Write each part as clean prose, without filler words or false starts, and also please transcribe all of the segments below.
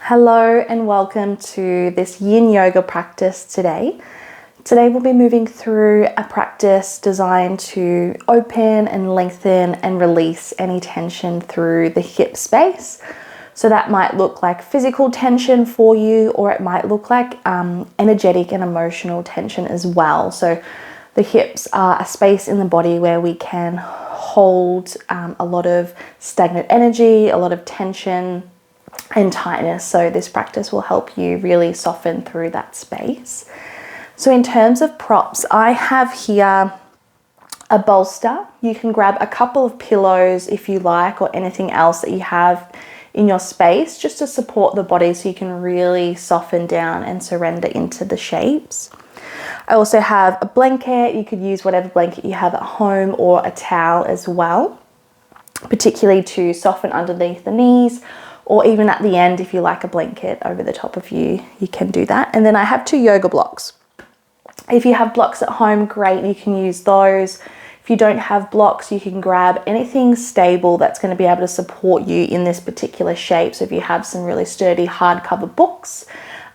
Hello and welcome to this Yin Yoga practice today. Today we'll be moving through a practice designed to open and lengthen and release any tension through the hip space. So that might look like physical tension for you, or it might look like energetic and emotional tension as well. So the hips are a space in the body where we can hold a lot of stagnant energy, a lot of tension and tightness. So this practice will help you really soften through that space. So in terms of props, I have here a bolster. You can grab a couple of pillows if you like, or anything else that you have in your space just to support the body so you can really soften down and surrender into the shapes. I also have a blanket. You could use whatever blanket you have at home or a towel as well, particularly to soften underneath the knees, or even at the end if you like a blanket over the top of you, you can do that. And then I have 2 yoga blocks. If you have blocks at home, great, you can use those. If you don't have blocks, you can grab anything stable that's going to be able to support you in this particular shape. So if you have some really sturdy hardcover books,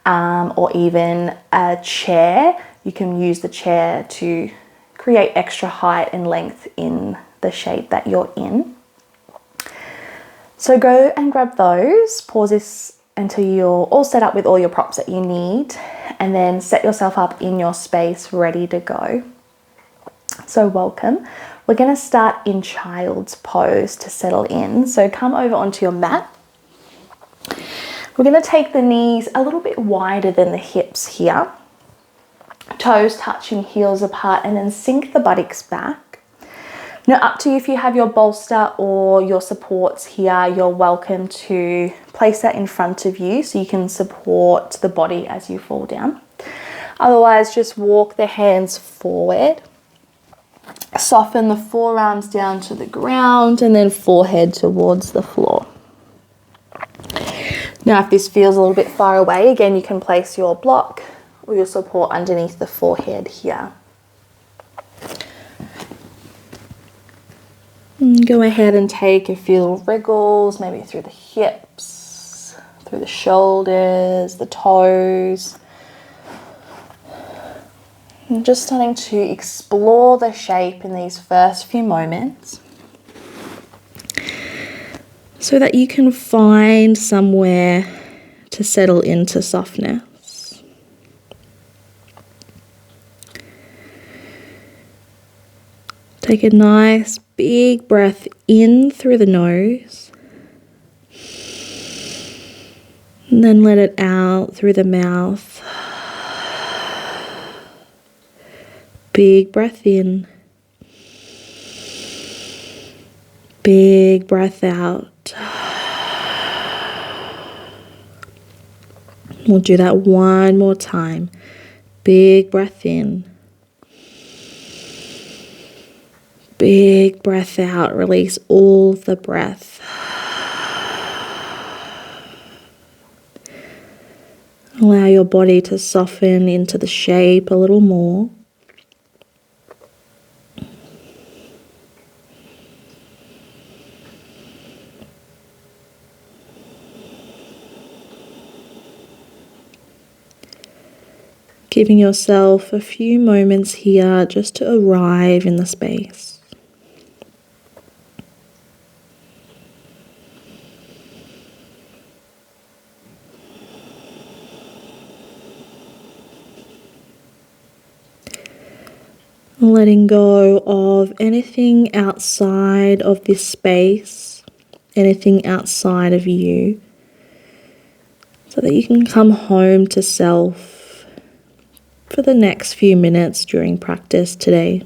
or even a chair, you can use the chair to create extra height and length in the shape that you're in. So go and grab those, pause this until you're all set up with all your props that you need, and then set yourself up in your space ready to go. So welcome. We're going to start in child's pose to settle in. So come over onto your mat. We're going to take the knees a little bit wider than the hips here. Toes touching, heels apart, and then sink the buttocks back. Now, up to you if you have your bolster or your supports here, you're welcome to place that in front of you so you can support the body as you fall down. Otherwise, just walk the hands forward. Soften the forearms down to the ground and then forehead towards the floor. Now, if this feels a little bit far away, again, you can place your block or your support underneath the forehead here. Go ahead and take a few little wriggles, maybe through the hips, through the shoulders, the toes. And just starting to explore the shape in these first few moments so that you can find somewhere to settle into softness. Take a nice big breath in through the nose, and then let it out through the mouth. Big breath in, big breath out. We'll do that one more time. Big breath in. Big breath out, release all the breath. Allow your body to soften into the shape a little more. Giving yourself a few moments here just to arrive in the space. Letting go of anything outside of this space, anything outside of you, so that you can come home to self for the next few minutes during practice today.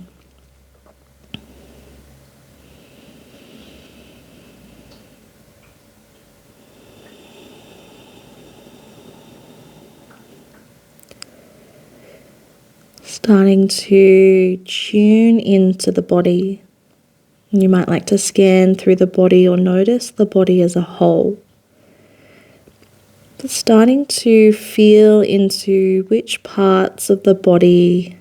Starting to tune into the body. You might like to scan through the body or notice the body as a whole. But starting to feel into which parts of the body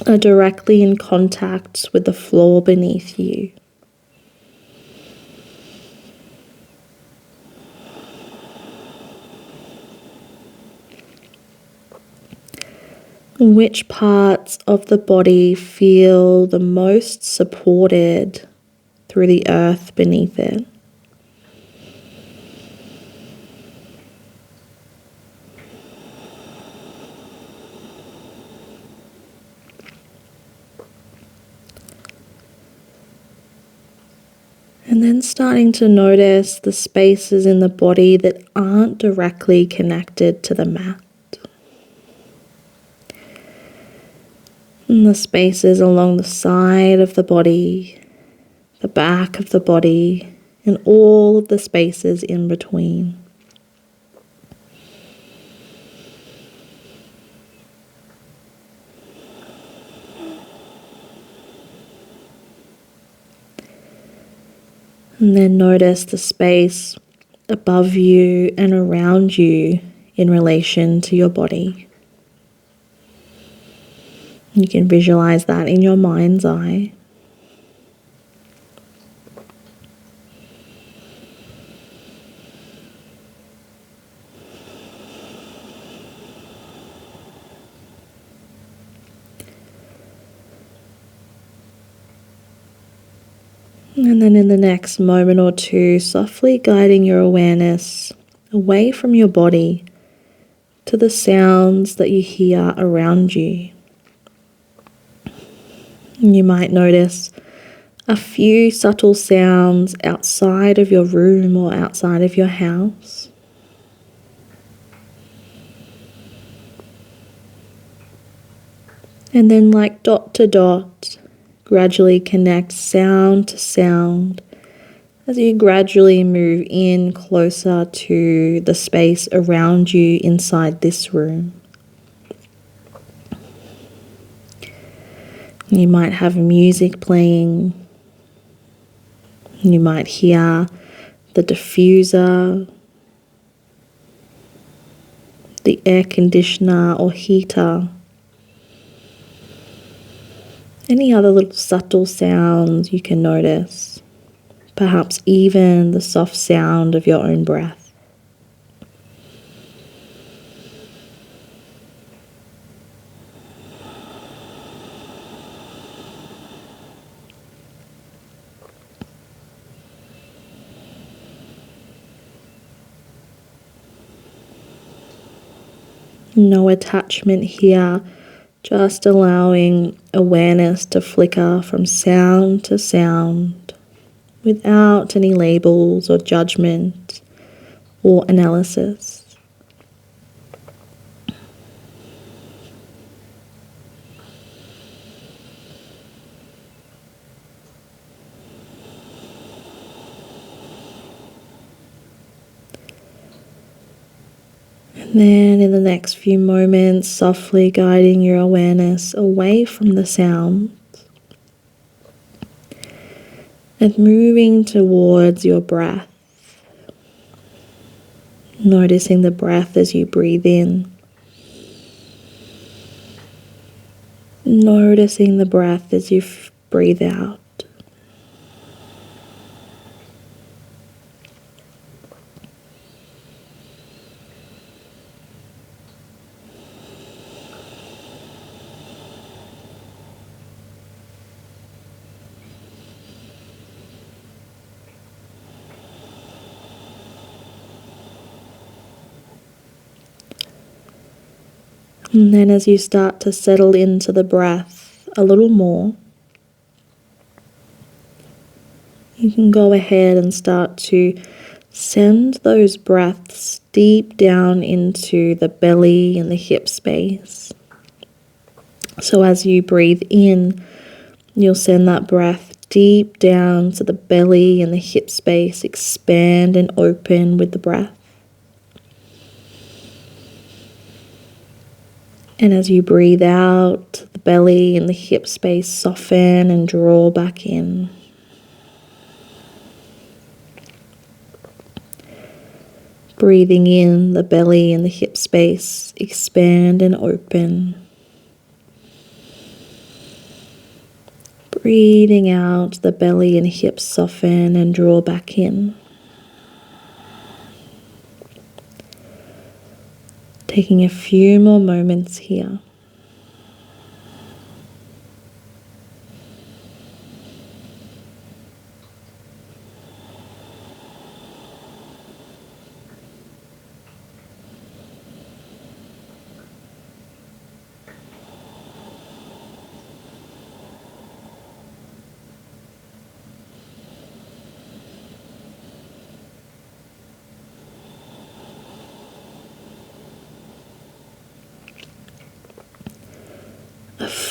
are directly in contact with the floor beneath you. Which parts of the body feel the most supported through the earth beneath it? And then starting to notice the spaces in the body that aren't directly connected to the mat. And the spaces along the side of the body, the back of the body, and all of the spaces in between. And then notice the space above you and around you in relation to your body. You can visualize that in your mind's eye. And then in the next moment or two, softly guiding your awareness away from your body to the sounds that you hear around you. You might notice a few subtle sounds outside of your room or outside of your house. And then, like dot to dot, gradually connect sound to sound as you gradually move in closer to the space around you inside this room. You might have music playing. You might hear the diffuser, the air conditioner or heater. Any other little subtle sounds you can notice. Perhaps even the soft sound of your own breath. No attachment here, just allowing awareness to flicker from sound to sound without any labels or judgment or analysis. And then in the next few moments, softly guiding your awareness away from the sound and moving towards your breath. Noticing the breath as you breathe in. Noticing the breath as you breathe out. And then as you start to settle into the breath a little more, you can go ahead and start to send those breaths deep down into the belly and the hip space. So as you breathe in, you'll send that breath deep down to the belly and the hip space, expand and open with the breath. And as you breathe out, the belly and the hip space soften and draw back in. Breathing in, the belly and the hip space expand and open. Breathing out, the belly and hips soften and draw back in. Taking a few more moments here.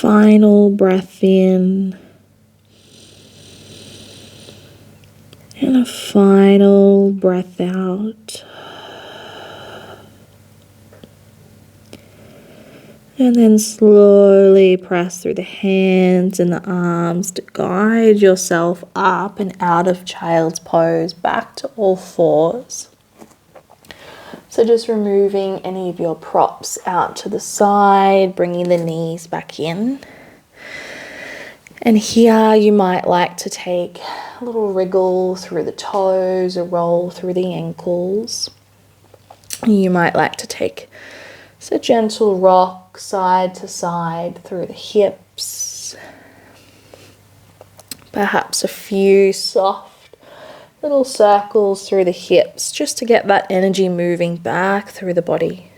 final breath in. And a final breath out. And then slowly press through the hands and the arms to guide yourself up and out of child's pose, back to all fours. So just removing any of your props out to the side, bringing the knees back in. And here you might like to take a little wriggle through the toes, a roll through the ankles. You might like to take a gentle rock side to side through the hips. Perhaps a few soft little circles through the hips just to get that energy moving back through the body.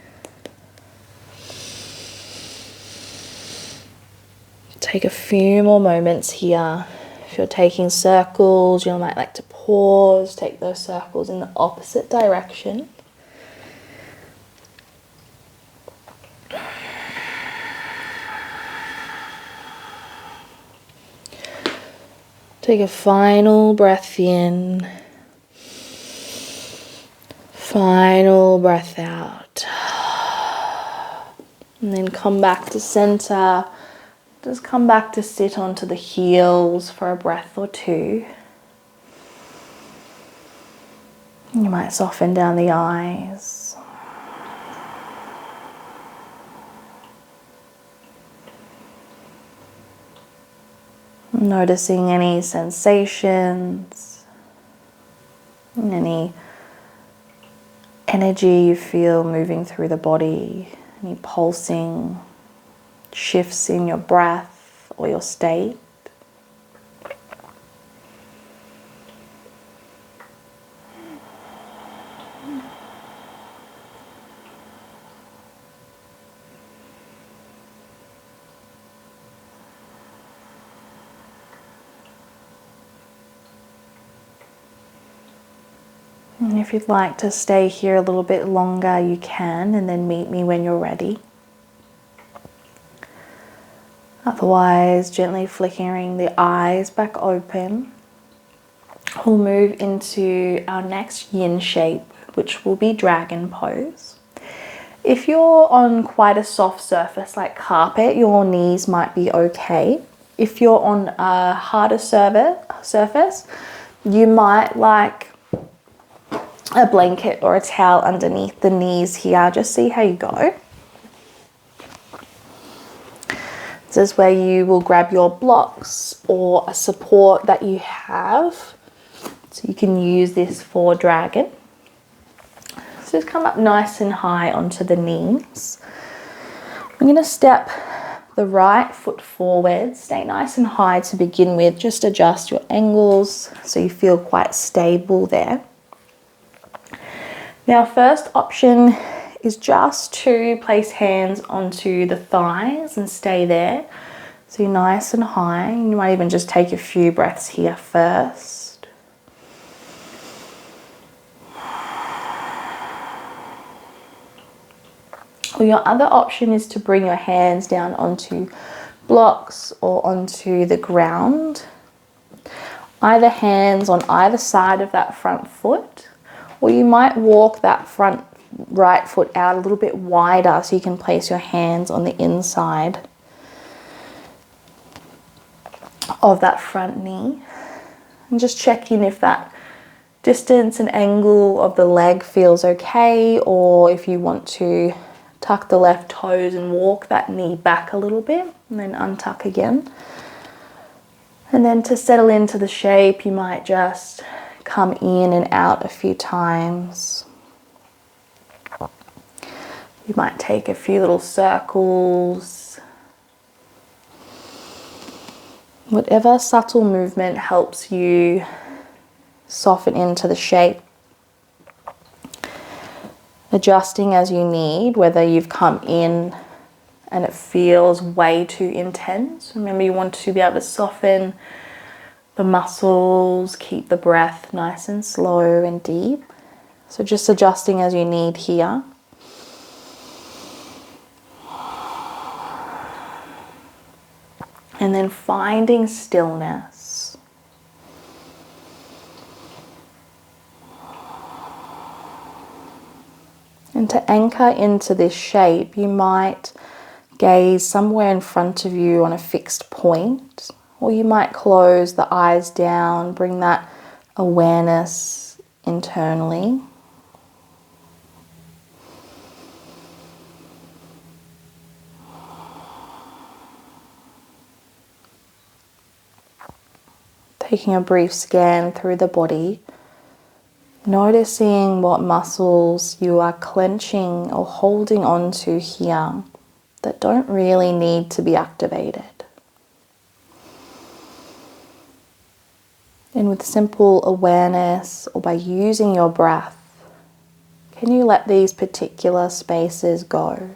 Take a few more moments here. If you're taking circles, you might like to pause, take those circles in the opposite direction. Take a final breath in, final breath out, and then come back to center. Just come back to sit onto the heels for a breath or two. You might soften down the eyes. Noticing any sensations, any energy you feel moving through the body, any pulsing shifts in your breath or your state. And if you'd like to stay here a little bit longer, you can, and then meet me when you're ready. Otherwise, gently flickering the eyes back open, we'll move into our next yin shape, which will be dragon pose. If you're on quite a soft surface like carpet, your knees might be okay. If you're on a harder surface, you might like a blanket or a towel underneath the knees here. Just see how you go. This is where you will grab your blocks or a support that you have. So you can use this for dragon. So just come up nice and high onto the knees. I'm going to step the right foot forward. Stay nice and high to begin with. Just adjust your angles so you feel quite stable there. Now, first option is just to place hands onto the thighs and stay there. So you're nice and high. You might even just take a few breaths here first. Or your other option is to bring your hands down onto blocks or onto the ground. Either hands on either side of that front foot. Or you might walk that front right foot out a little bit wider so you can place your hands on the inside of that front knee. And just check in if that distance and angle of the leg feels okay, or if you want to tuck the left toes and walk that knee back a little bit and then untuck again. And then to settle into the shape, you might just come in and out a few times. You might take a few little circles. Whatever subtle movement helps you soften into the shape. Adjusting as you need, whether you've come in and it feels way too intense. Remember, you want to be able to soften the muscles, keep the breath nice and slow and deep. So just adjusting as you need here. then finding stillness. And to anchor into this shape, you might gaze somewhere in front of you on a fixed point, or you might close the eyes down, bring that awareness internally. Taking a brief scan through the body, noticing what muscles you are clenching or holding on to here that don't really need to be activated. And with simple awareness or by using your breath, can you let these particular spaces go?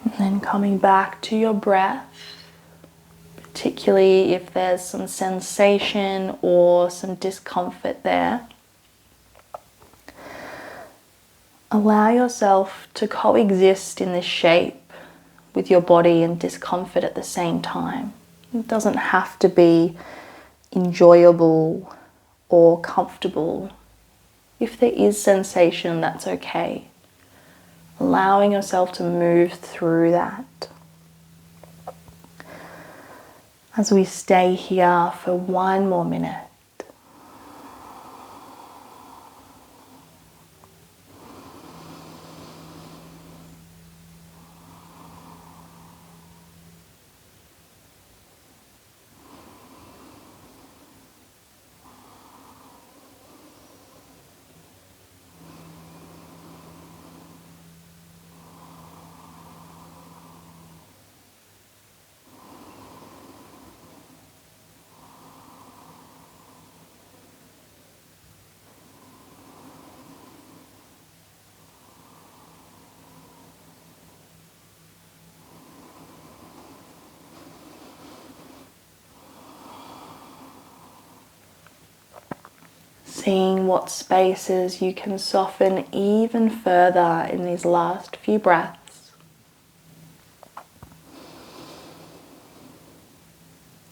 And then coming back to your breath, particularly if there's some sensation or some discomfort there. Allow yourself to coexist in this shape with your body and discomfort at the same time. It doesn't have to be enjoyable or comfortable. If there is sensation, that's okay. Allowing yourself to move through that. As we stay here for one more minute. Seeing what spaces you can soften even further in these last few breaths.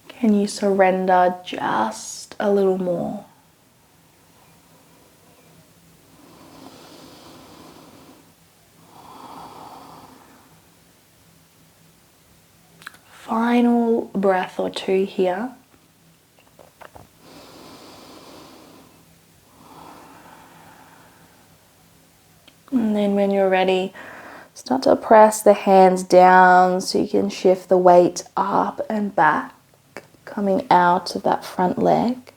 Can you surrender just a little more? Final breath or two here. And then when you're ready, start to press the hands down so you can shift the weight up and back, coming out of that front leg.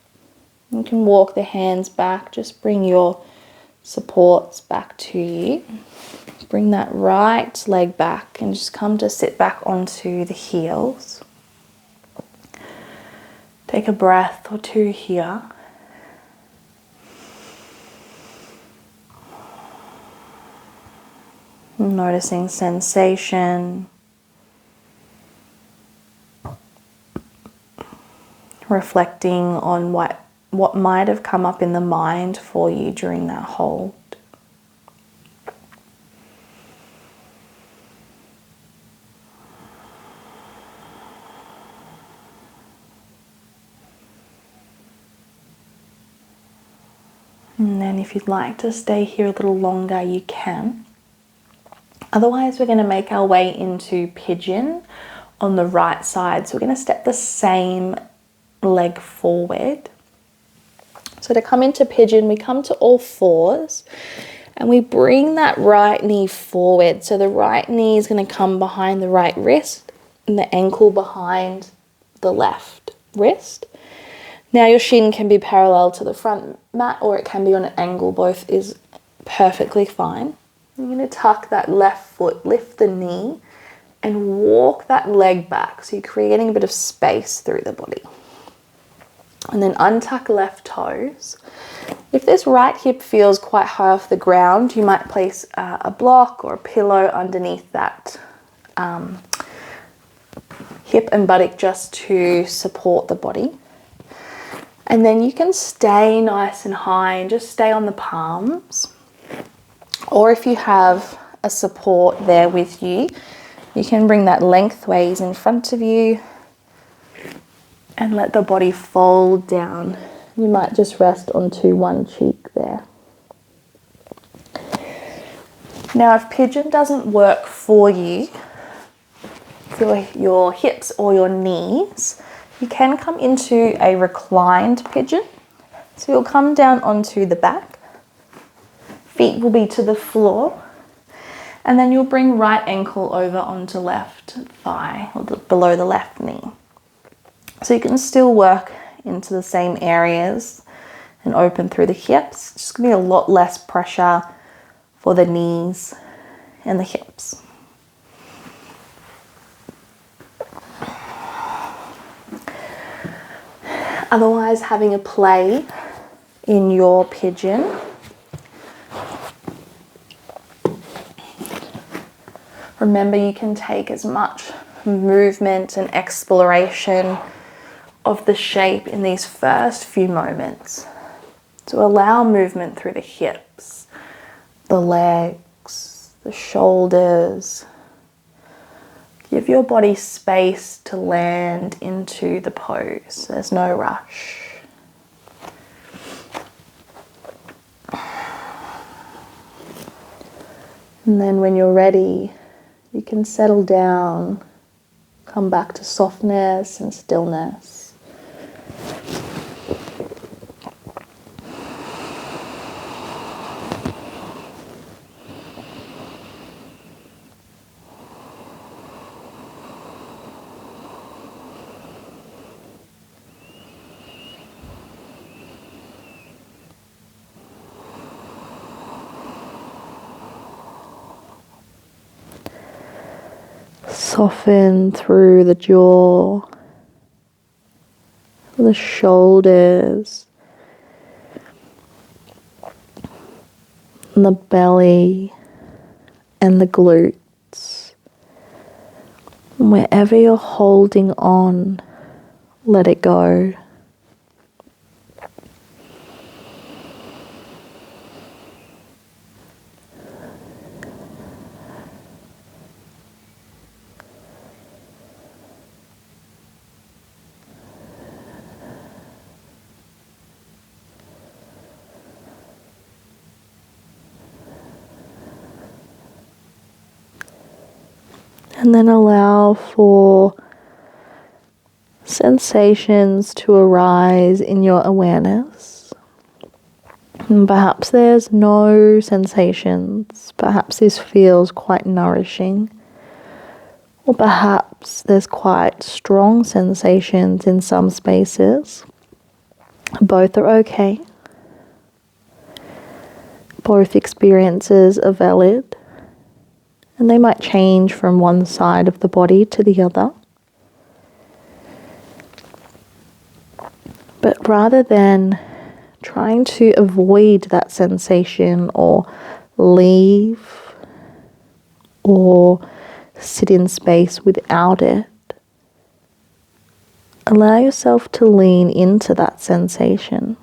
You can walk the hands back, just bring your supports back to you. Bring that right leg back and just come to sit back onto the heels. Take a breath or two here. Noticing sensation, reflecting on what might have come up in the mind for you during that hold. And then if you'd like to stay here a little longer, you can. Otherwise, we're going to make our way into Pigeon on the right side. So we're going to step the same leg forward. So to come into Pigeon, we come to all fours and we bring that right knee forward. So the right knee is going to come behind the right wrist and the ankle behind the left wrist. Now your shin can be parallel to the front mat or it can be on an angle. Both is perfectly fine. You're going to tuck that left foot, lift the knee, and walk that leg back. So you're creating a bit of space through the body. And then untuck left toes. If this right hip feels quite high off the ground, you might place a block or a pillow underneath that hip and buttock just to support the body. And then you can stay nice and high and just stay on the palms. Or if you have a support there with you, you can bring that lengthways in front of you and let the body fold down. You might just rest onto one cheek there. Now, if pigeon doesn't work for you, for your hips or your knees, you can come into a reclined pigeon. So you'll come down onto the back. Feet will be to the floor. And then you'll bring right ankle over onto left thigh, or below the left knee. So you can still work into the same areas and open through the hips. It's just going to be a lot less pressure for the knees and the hips. Otherwise, having a play in your pigeon. Remember, you can take as much movement and exploration of the shape in these first few moments. So allow movement through the hips, the legs, the shoulders. Give your body space to land into the pose. There's no rush. And then when you're ready, you can settle down, come back to softness and stillness. Soften through the jaw, the shoulders, and the belly and the glutes. And wherever you're holding on, let it go. And then allow for sensations to arise in your awareness. And perhaps there's no sensations. Perhaps this feels quite nourishing. Or perhaps there's quite strong sensations in some spaces. Both are okay. Both experiences are valid. And they might change from one side of the body to the other. But rather than trying to avoid that sensation or leave or sit in space without it, allow yourself to lean into that sensation.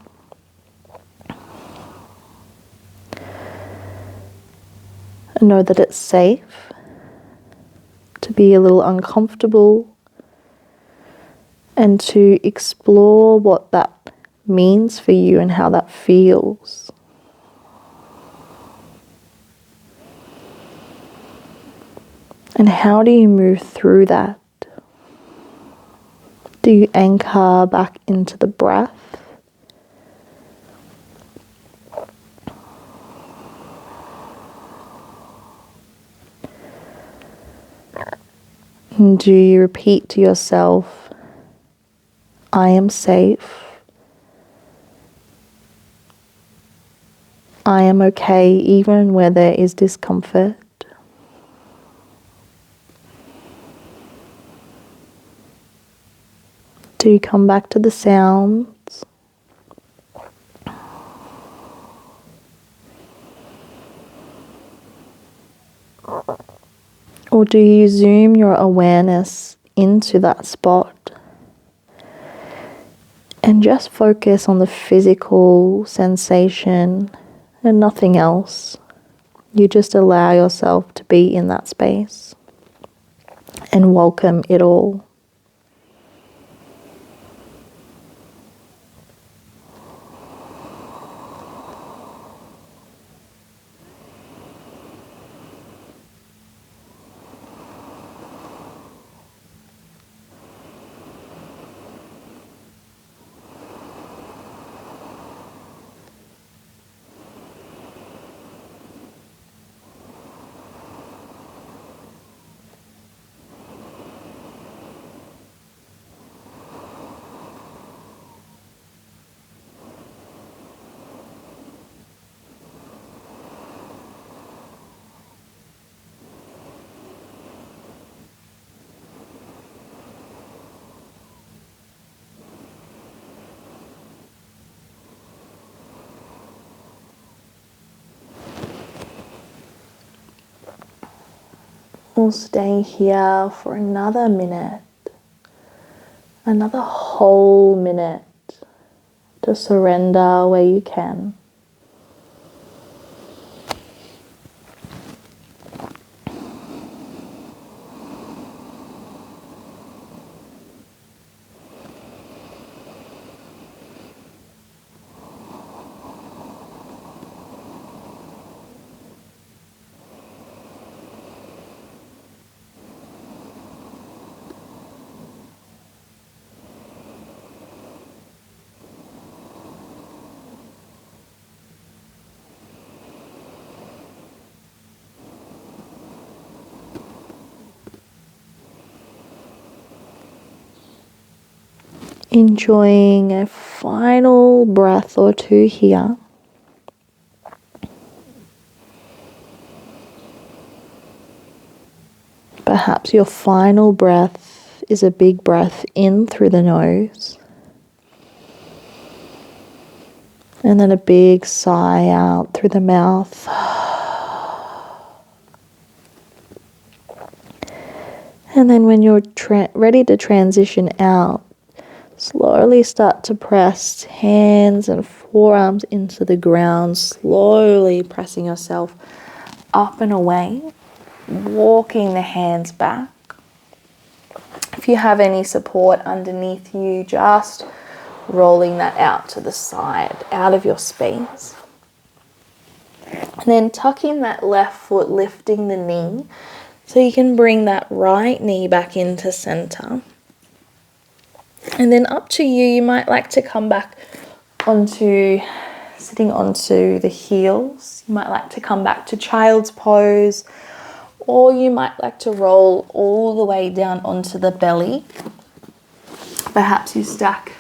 And know that it's safe to be a little uncomfortable and to explore what that means for you and how that feels. And how do you move through that? Do you anchor back into the breath? And do you repeat to yourself, I am safe. I am okay even where there is discomfort. Do you come back to the sounds? Or do you zoom your awareness into that spot and just focus on the physical sensation and nothing else? You just allow yourself to be in that space and welcome it all. We'll stay here for another minute, another whole minute to surrender where you can. Enjoying a final breath or two here. Perhaps your final breath is a big breath in through the nose, and then a big sigh out through the mouth. And then when you're ready to transition out, slowly start to press hands and forearms into the ground, slowly pressing yourself up and away, walking the hands back. If you have any support underneath you, just rolling that out to the side, out of your space. And then tucking that left foot, lifting the knee, so you can bring that right knee back into center. And then up to you, you might like to come back sitting onto the heels. You might like to come back to child's pose, or you might like to roll all the way down onto the belly. Perhaps you stack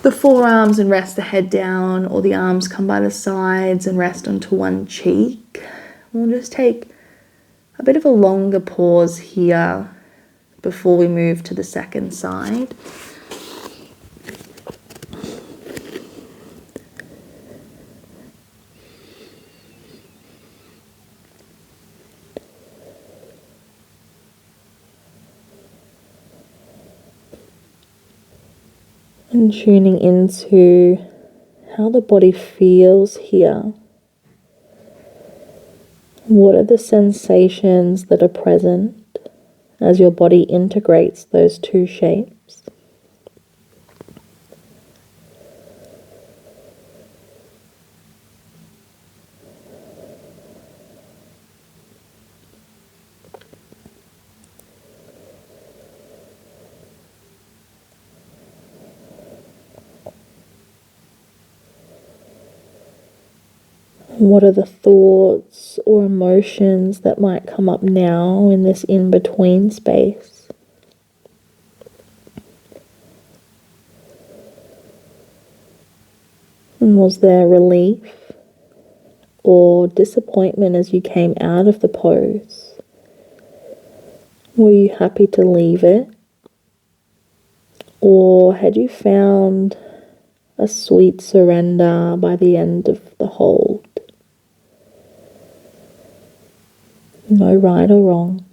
the forearms and rest the head down, or the arms come by the sides and rest onto one cheek. We'll just take a bit of a longer pause here before we move to the second side. And tuning into how the body feels here. What are the sensations that are present as your body integrates those two shapes? What are the thoughts or emotions that might come up now in this in-between space? And was there relief or disappointment as you came out of the pose? Were you happy to leave it? Or had you found a sweet surrender by the end of the hold? No right or wrong.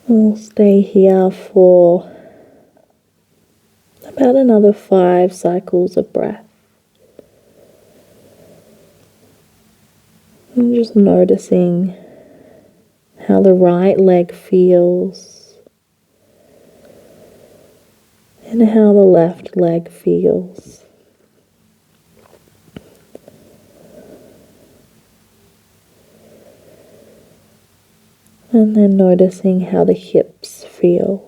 We'll stay here for about another 5 cycles of breath. And just noticing how the right leg feels and how the left leg feels. And then noticing how the hips feel.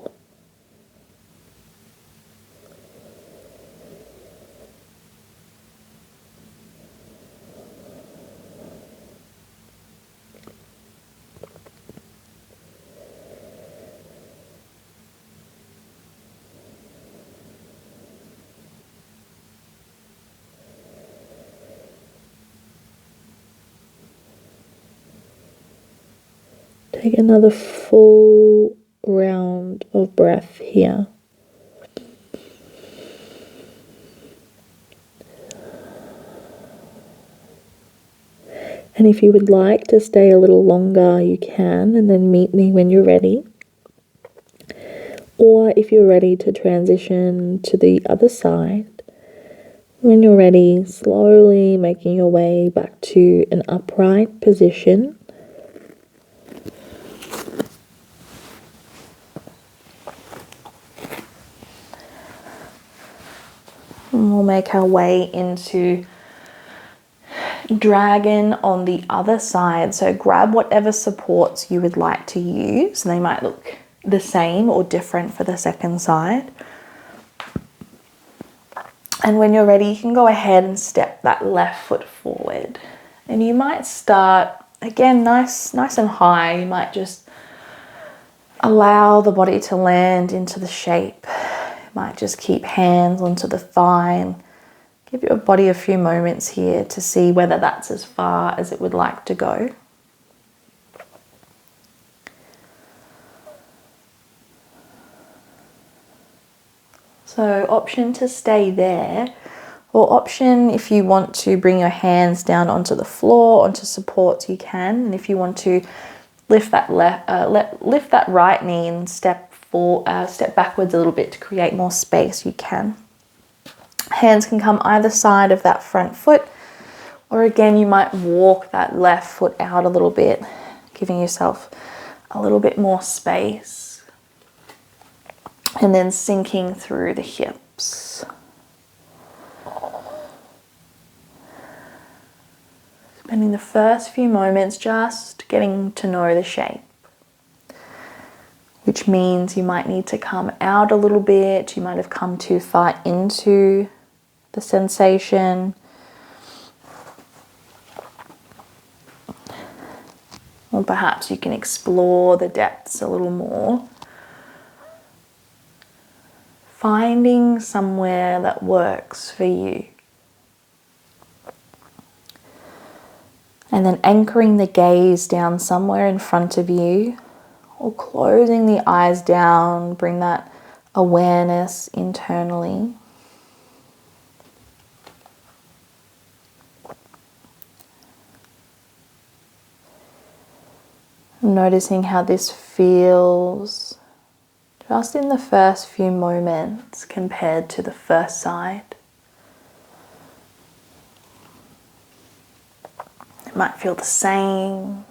Take another full round of breath here. And if you would like to stay a little longer, you can, and then meet me when you're ready. Or if you're ready to transition to the other side, when you're ready, slowly making your way back to an upright position. And we'll make our way into dragon on the other side. So grab whatever supports you would like to use. They might look the same or different for the second side. And when you're ready, you can go ahead and step that left foot forward. And you might start, again, nice and high. You might just allow the body to land into the shape. You might just keep hands onto the thigh and give your body a few moments here to see whether that's as far as it would like to go. So option to stay there, or option if you want to bring your hands down onto the floor, onto supports, you can. And if you want to lift that lift that right knee and step backwards a little bit to create more space, you can. Hands can come either side of that front foot, or again you might walk that left foot out a little bit, giving yourself a little bit more space, and then sinking through the hips. Spending the first few moments just getting to know the shape, which means you might need to come out a little bit. You might have come too far into the sensation. Or perhaps you can explore the depths a little more. Finding somewhere that works for you. And then anchoring the gaze down somewhere in front of you, or closing the eyes down, bring that awareness internally. Noticing how this feels just in the first few moments compared to the first side. It might feel the same.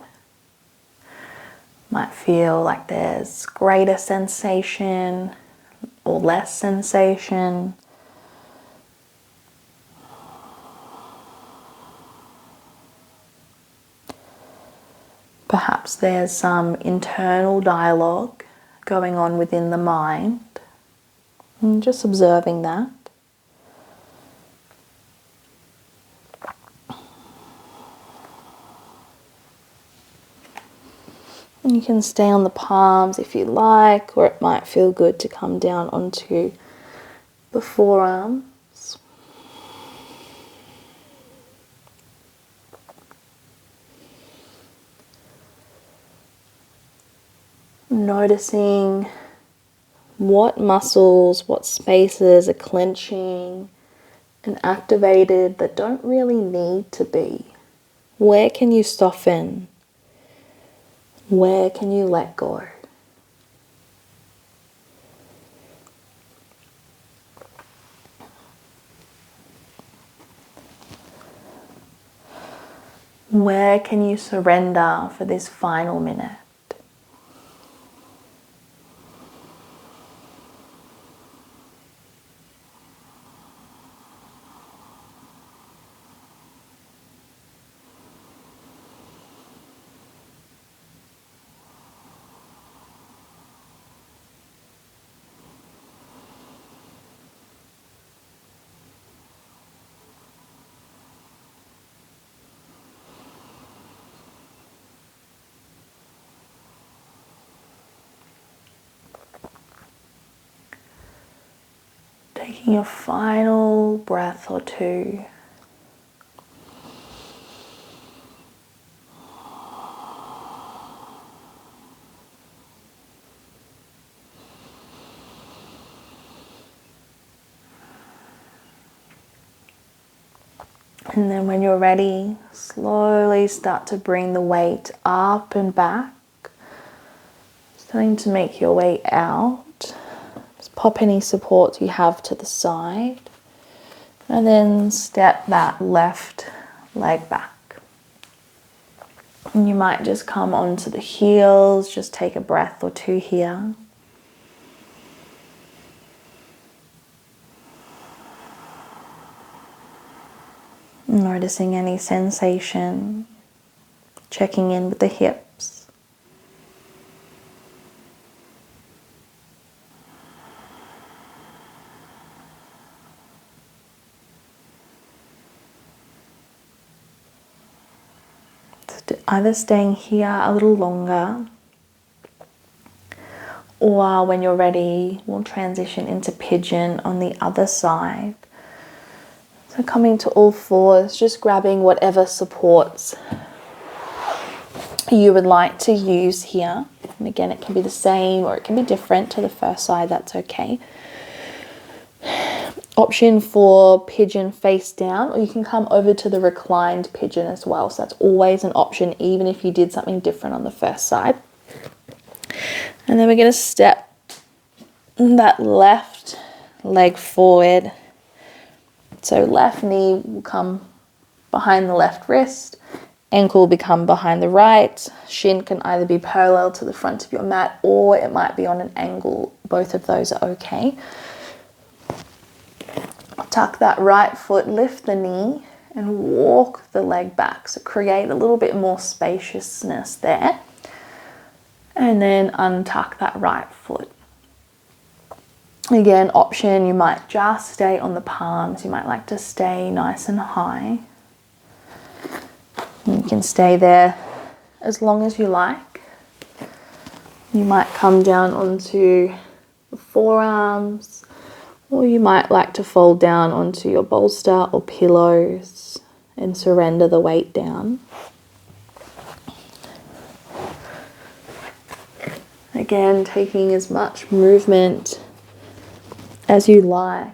Might feel like there's greater sensation or less sensation. Perhaps there's some internal dialogue going on within the mind. And just observing that. And you can stay on the palms if you like, or it might feel good to come down onto the forearms. Noticing what muscles, what spaces are clenching and activated that don't really need to be. Where can you soften? Where can you let go? Where can you surrender for this final minute? Taking a final breath or two. And then when you're ready, slowly start to bring the weight up and back. Starting to make your way out. Just pop any supports you have to the side. And then step that left leg back. And you might just come onto the heels, just take a breath or two here. Noticing any sensation, checking in with the hips. Either staying here a little longer, or when you're ready, we'll transition into Pigeon on the other side. So coming to all fours, just grabbing whatever supports you would like to use here. And again, it can be the same or it can be different to the first side, that's okay. Option for Pigeon face down, or you can come over to the reclined Pigeon as well. So that's always an option, even if you did something different on the first side. And then we're going to step that left leg forward. So left knee will come behind the left wrist, ankle will become behind the right, shin can either be parallel to the front of your mat or it might be on an angle. Both of those are okay. Tuck that right foot, lift the knee and walk the leg back. So create a little bit more spaciousness there. And then untuck that right foot. Again, option, you might just stay on the palms. You might like to stay nice and high. You can stay there as long as you like. You might come down onto the forearms, or you might like to fold down onto your bolster or pillows and surrender the weight down. Again, taking as much movement as you like,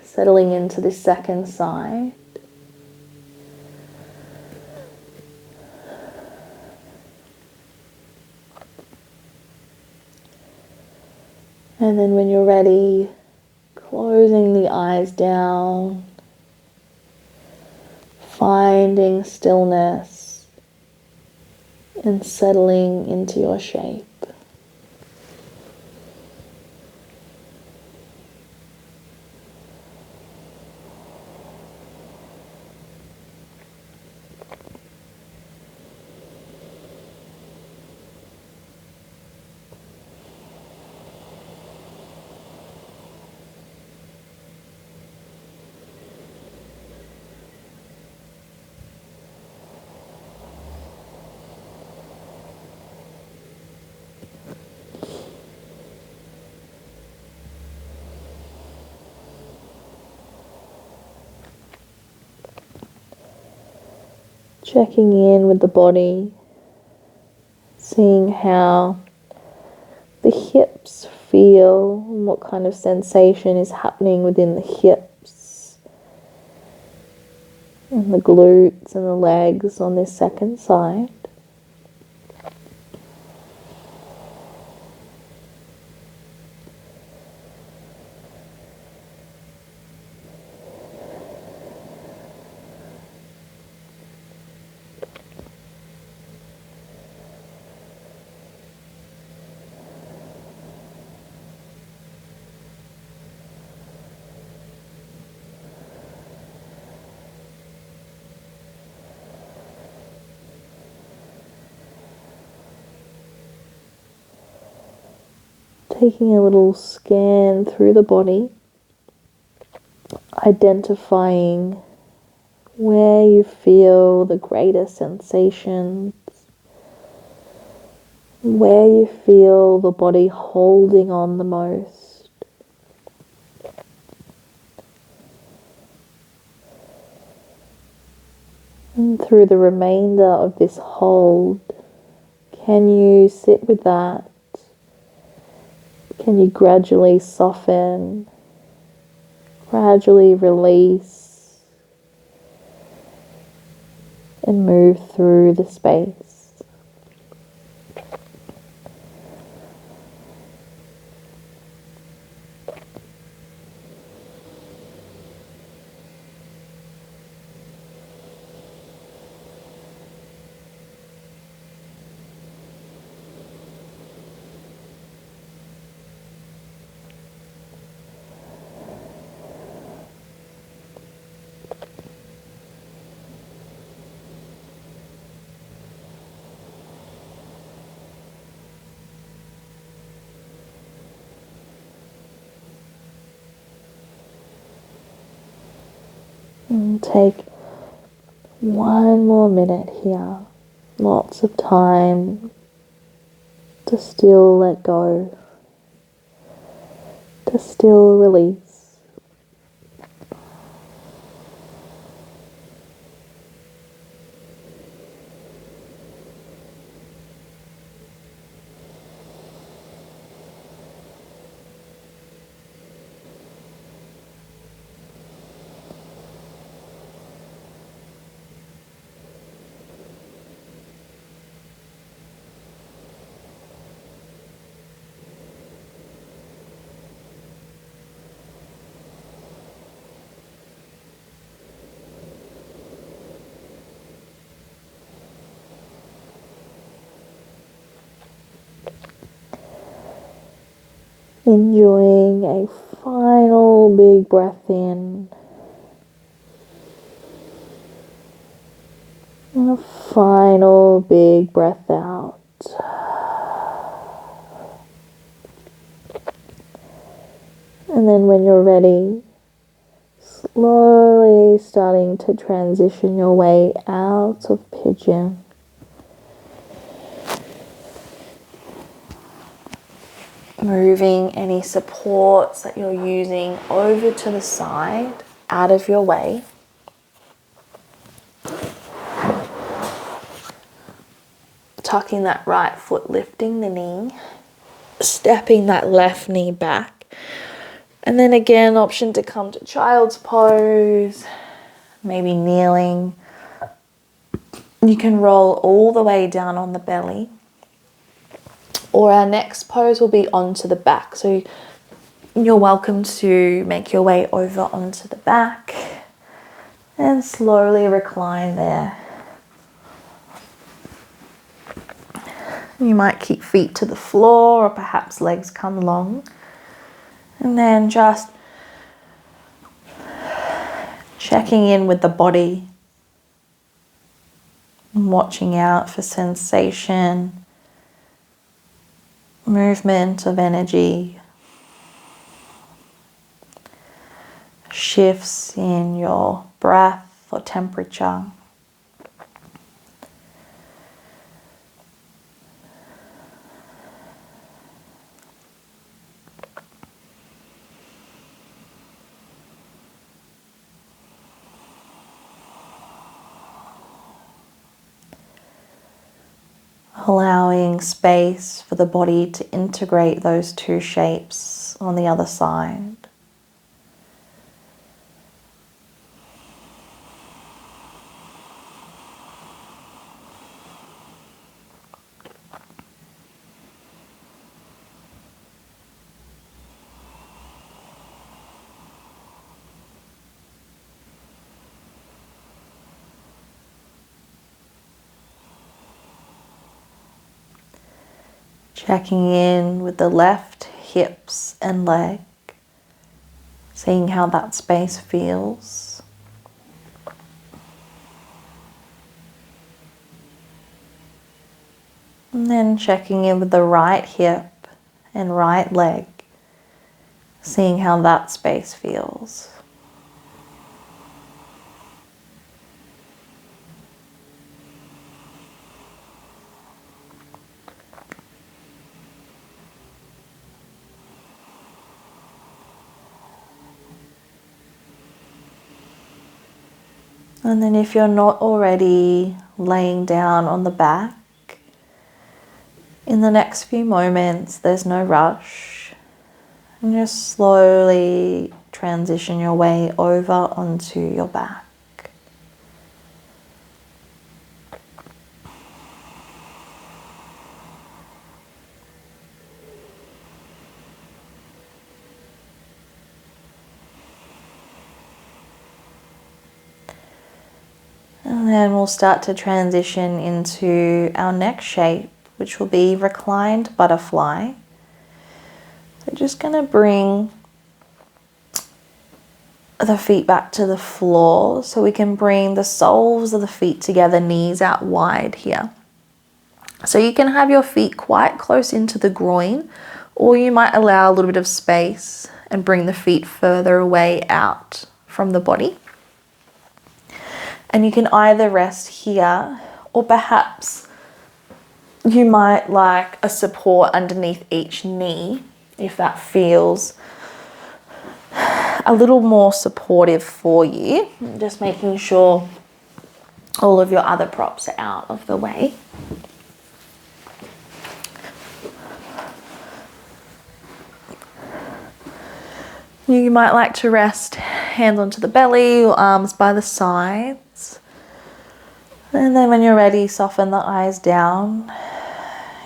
settling into this second side. And then when you're ready, closing the eyes down, finding stillness and settling into your shape. Checking in with the body, seeing how feel and what kind of sensation is happening within the hips and the glutes and the legs on this second side. Taking a little scan through the body, identifying where you feel the greatest sensations, where you feel the body holding on the most. And through the remainder of this hold, can you sit with that? Can you gradually soften, gradually release, and move through the space? And take one more minute here. Lots of time to still let go, to still release. Enjoying a final big breath in and a final big breath out. And then when you're ready, slowly starting to transition your way out of Pigeon. Moving any supports that you're using over to the side, out of your way. Tucking that right foot, lifting the knee, stepping that left knee back. And then again, option to come to child's pose, maybe kneeling. You can roll all the way down on the belly. Or our next pose will be onto the back. So you're welcome to make your way over onto the back and slowly recline there. You might keep feet to the floor or perhaps legs come long. And then just checking in with the body and watching out for sensation, movement of energy, shifts in your breath or temperature. allowing space for the body to integrate those two shapes on the other side. Checking in with the left hips and leg, seeing how that space feels. And then checking in with the right hip and right leg, seeing how that space feels. And then if you're not already laying down on the back, in the next few moments, there's no rush. And just slowly transition your way over onto your back. And then we'll start to transition into our next shape, which will be reclined butterfly. So just going to bring the feet back to the floor so we can bring the soles of the feet together, knees out wide here. So you can have your feet quite close into the groin, or you might allow a little bit of space and bring the feet further away out from the body. And you can either rest here, or perhaps you might like a support underneath each knee if that feels a little more supportive for you. Just making sure all of your other props are out of the way. You might like to rest hands onto the belly or arms by the sides. And then when you're ready, soften the eyes down.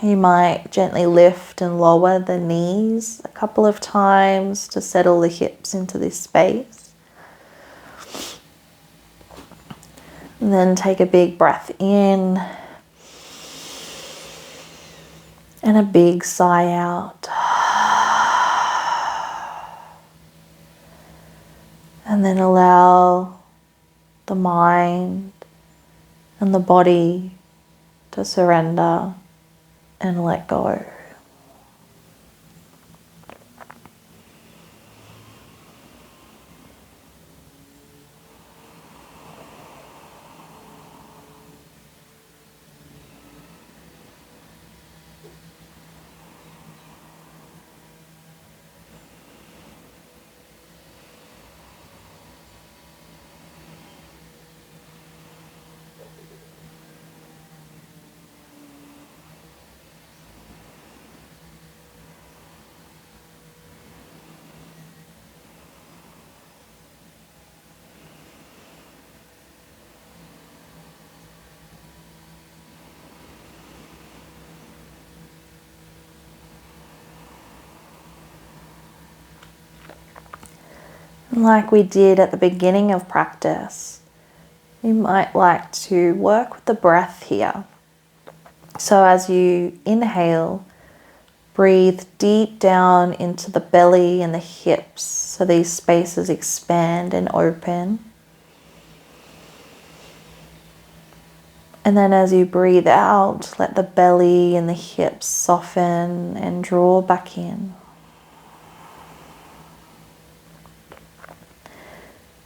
You might gently lift and lower the knees a couple of times to settle the hips into this space. And then take a big breath in and a big sigh out. And then allow the mind and the body to surrender and let go. Like we did at the beginning of practice, you might like to work with the breath here. So as you inhale, breathe deep down into the belly and the hips so these spaces expand and open. And then as you breathe out, let the belly and the hips soften and draw back in.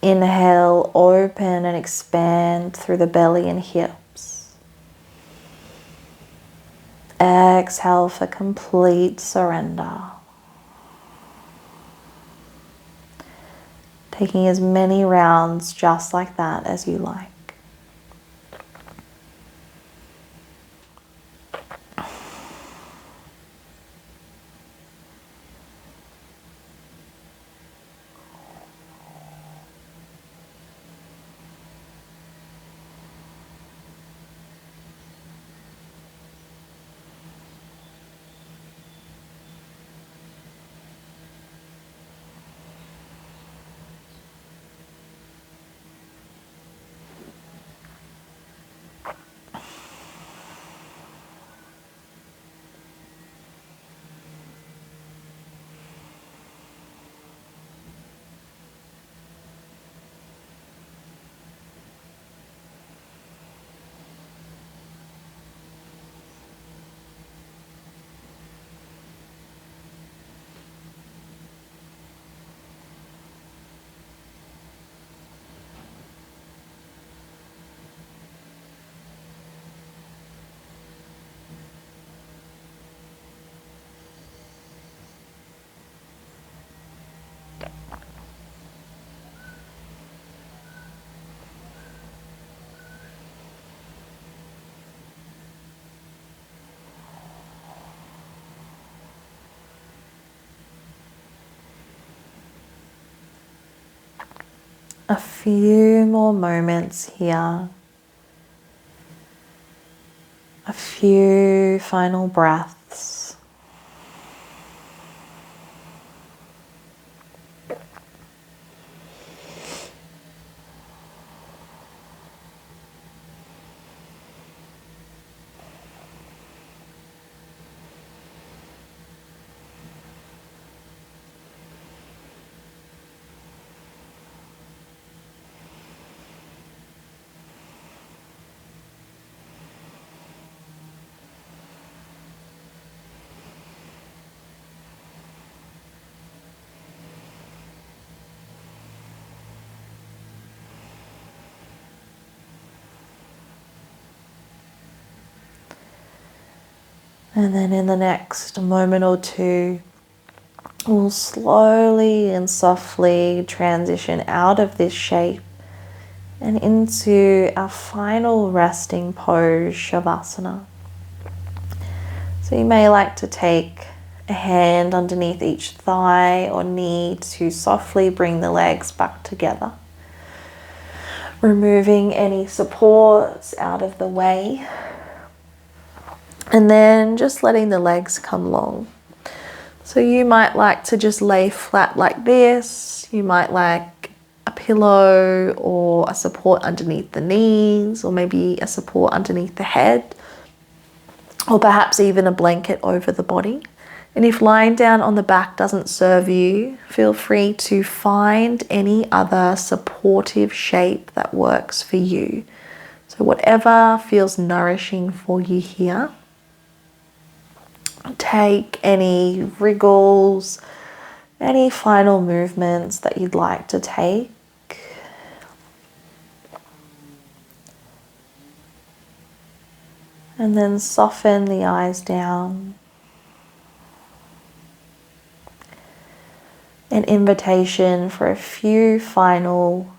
Inhale, open and expand through the belly and hips. Exhale for complete surrender. Taking as many rounds just like that as you like. few more moments here. A few final breaths. And then in the next moment or two, we'll slowly and softly transition out of this shape and into our final resting pose, Shavasana. So you may like to take a hand underneath each thigh or knee to softly bring the legs back together, removing any supports out of the way. And then just letting the legs come long. So you might like to just lay flat like this. You might like a pillow or a support underneath the knees, or maybe a support underneath the head, or perhaps even a blanket over the body. And if lying down on the back doesn't serve you, feel free to find any other supportive shape that works for you. So whatever feels nourishing for you here. Take any wriggles, any final movements that you'd like to take. And then soften the eyes down. An invitation for a few final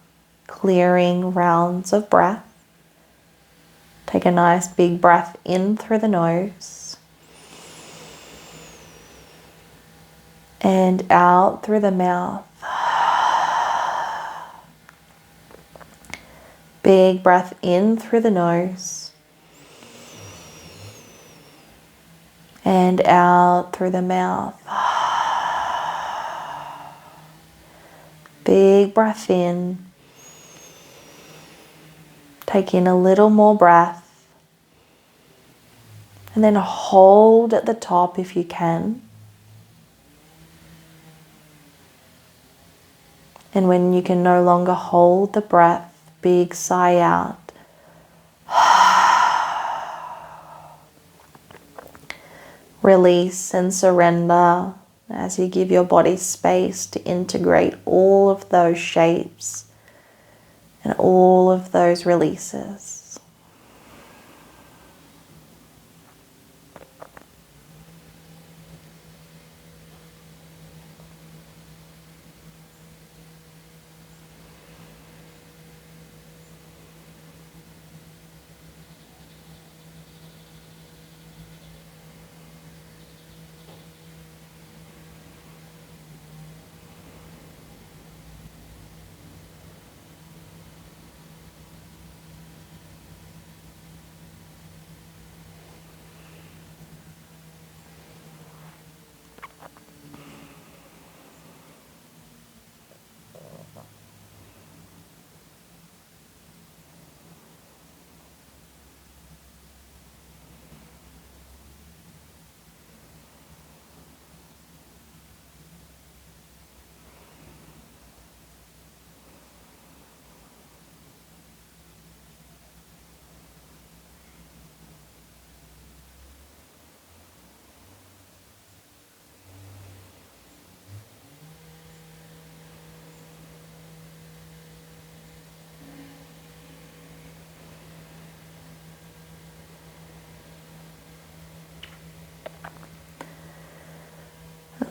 clearing rounds of breath. Take a nice big breath in through the nose. And out through the mouth. Big breath in through the nose. And out through the mouth. Big breath in. Take in a little more breath. And then hold at the top if you can. And when you can no longer hold the breath, big sigh out. Release and surrender as you give your body space to integrate all of those shapes and all of those releases.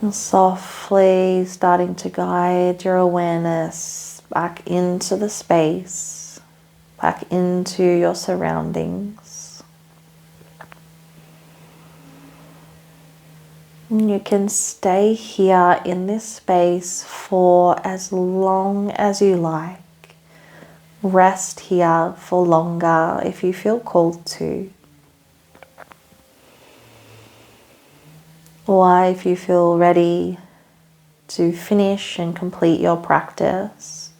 And softly starting to guide your awareness back into the space, back into your surroundings. And you can stay here in this space for as long as you like. rest here for longer if you feel called to. Or if you feel ready to finish and complete your practice,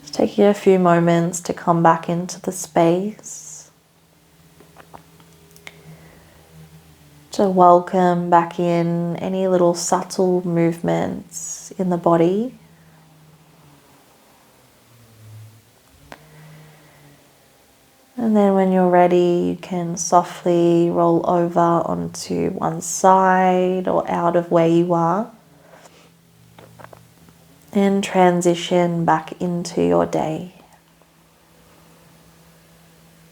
just taking a few moments to come back into the space, to welcome back in any little subtle movements in the body. And then when you're ready, you can softly roll over onto one side or out of where you are and transition back into your day.